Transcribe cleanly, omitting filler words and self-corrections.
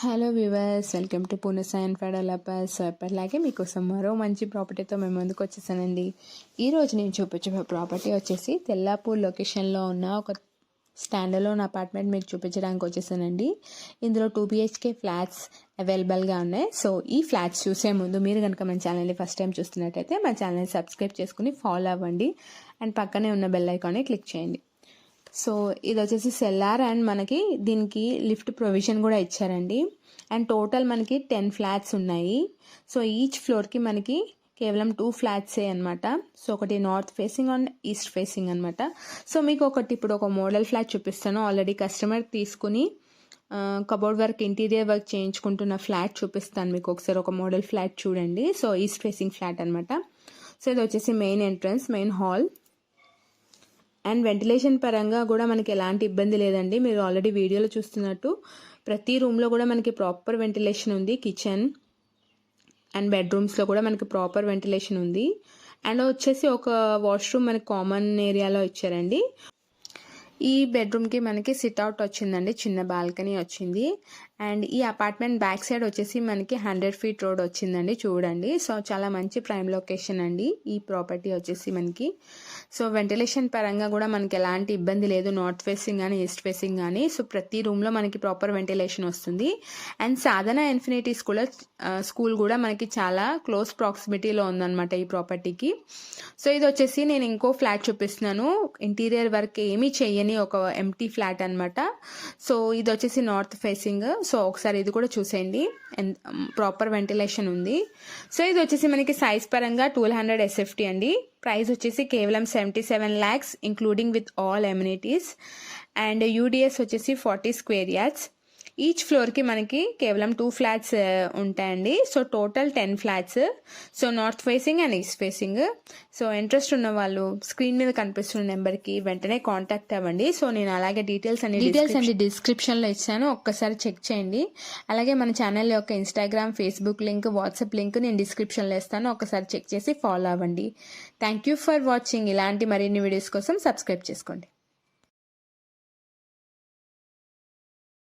Hello viewers, welcome to Pune sine five developers. So ఎప్పటిలాగే మీకోసం మరో మంచి ప్రాపర్టీతో మేము ముందుకు వచ్చేసానండి. ఈరోజు నేను చూపించే ప్రాపర్టీ వచ్చేసి తెల్లాపూర్ లొకేషన్లో ఉన్న ఒక స్టాండర్లోన్ అపార్ట్మెంట్ మీకు చూపించడానికి వచ్చేసానండి. ఇందులో 2 BHK ఫ్లాట్స్ అవైలబుల్గా ఉన్నాయి. సో ఈ ఫ్లాట్స్ చూసే ముందు మీరు కనుక మన ఛానల్ని ఫస్ట్ టైం చూస్తున్నట్టయితే మన ఛానల్ని సబ్స్క్రైబ్ చేసుకుని ఫాలో అవ్వండి అండ్ పక్కనే ఉన్న బెల్ ఐకాన్ని క్లిక్ చేయండి. సో ఇది వచ్చేసి సెల్లార్ అండ్ మనకి దీనికి లిఫ్ట్ ప్రొవిజన్ కూడా ఇచ్చారండి. అండ్ టోటల్ మనకి 10 ఫ్లాట్స్ ఉన్నాయి. సో ఈచ్ ఫ్లోర్కి మనకి కేవలం 2 ఫ్లాట్సే అనమాట. సో ఒకటి north facing and east facing అనమాట. సో మీకు ఇప్పుడు ఒక మోడల్ ఫ్లాట్ చూపిస్తాను. ఆల్రెడీ కస్టమర్ తీసుకుని కబోర్డ్ వర్క్, ఇంటీరియర్ వర్క్ చేయించుకుంటున్న ఫ్లాట్ చూపిస్తాను మీకు. ఒకసారి ఒక మోడల్ ఫ్లాట్ చూడండి. సో ఈస్ట్ ఫేసింగ్ ఫ్లాట్ అనమాట. సో ఇది వచ్చేసి main entrance, main hall. And ventilation పరంగా కూడా మనకి ఎలాంటి ఇబ్బంది లేదండి. మీరు ఆల్రెడీ వీడియోలో చూస్తున్నట్టు ప్రతి రూమ్లో కూడా మనకి ప్రాపర్ వెంటిలేషన్ ఉంది. కిచెన్ అండ్ బెడ్రూమ్స్లో కూడా మనకి ప్రాపర్ వెంటిలేషన్ ఉంది. అండ్ వచ్చేసి ఒక వాష్రూమ్ మనకి కామన్ ఏరియాలో ఇచ్చారండి. ఈ బెడ్రూమ్కి మనకి సిట్అవుట్ వచ్చిందండి, చిన్న బాల్కనీ వచ్చింది. అండ్ ఈ అపార్ట్మెంట్ బ్యాక్ సైడ్ వచ్చేసి మనకి 100 feet రోడ్ వచ్చిందండి, చూడండి. సో చాలా మంచి ప్రైమ్ లొకేషన్ అండి ఈ ప్రాపర్టీ వచ్చేసి మనకి. సో వెంటిలేషన్ పరంగా కూడా మనకి ఎలాంటి ఇబ్బంది లేదు, నార్త్ ఫేసింగ్ కానీ ఈస్ట్ ఫేసింగ్ కానీ. సో ప్రతి రూమ్లో మనకి ప్రాపర్ వెంటిలేషన్ వస్తుంది. అండ్ సాధన ఇన్ఫినిటీ స్కూల్ కూడా మనకి చాలా క్లోజ్ ప్రాక్సిమిటీలో ఉందన్నమాట ఈ ప్రాపర్టీకి. సో ఇది వచ్చేసి నేను ఇంకో ఫ్లాట్ చూపిస్తున్నాను. ఇంటీరియర్ వర్క్ ఏమీ చెయ్యని ఒక ఎంటీ ఫ్లాట్ అనమాట. సో ఇది వచ్చేసి నార్త్ ఫేసింగ్. సో ఒకసారి ఇది కూడా చూసేయండి, ప్రాపర్ వెంటిలేషన్ ఉంది. సో ఇది వచ్చేసి మనకి సైజ్ పరంగా 1200 SFT అండి. ప్రైస్ వచ్చేసి కేవలం 77 lakhs including with all amenities. And UDS వచ్చేసి 40 square yards. ఈచ్ ఫ్లోర్కి మనకి కేవలం 2 ఫ్లాట్స్ ఉంటాయండి. So total 10 flats. So north facing and east facing. So interest ఉన్న వాళ్ళు స్క్రీన్ మీద కనిపిస్తున్న నెంబర్కి వెంటనే కాంటాక్ట్ అవ్వండి. సో నేను అలాగే డీటెయిల్స్ అన్ని డిస్క్రిప్షన్లో ఇచ్చాను, ఒక్కసారి చెక్ చేయండి. అలాగే మన ఛానల్ యొక్క Instagram, Facebook link, WhatsApp link నేను డిస్క్రిప్షన్లో ఇస్తాను, ఒక్కసారి చెక్ చేసి ఫాలో అవ్వండి. Thank you for watching. ఇలాంటి మరిన్ని వీడియోస్ కోసం సబ్స్క్రైబ్ చేసుకోండి.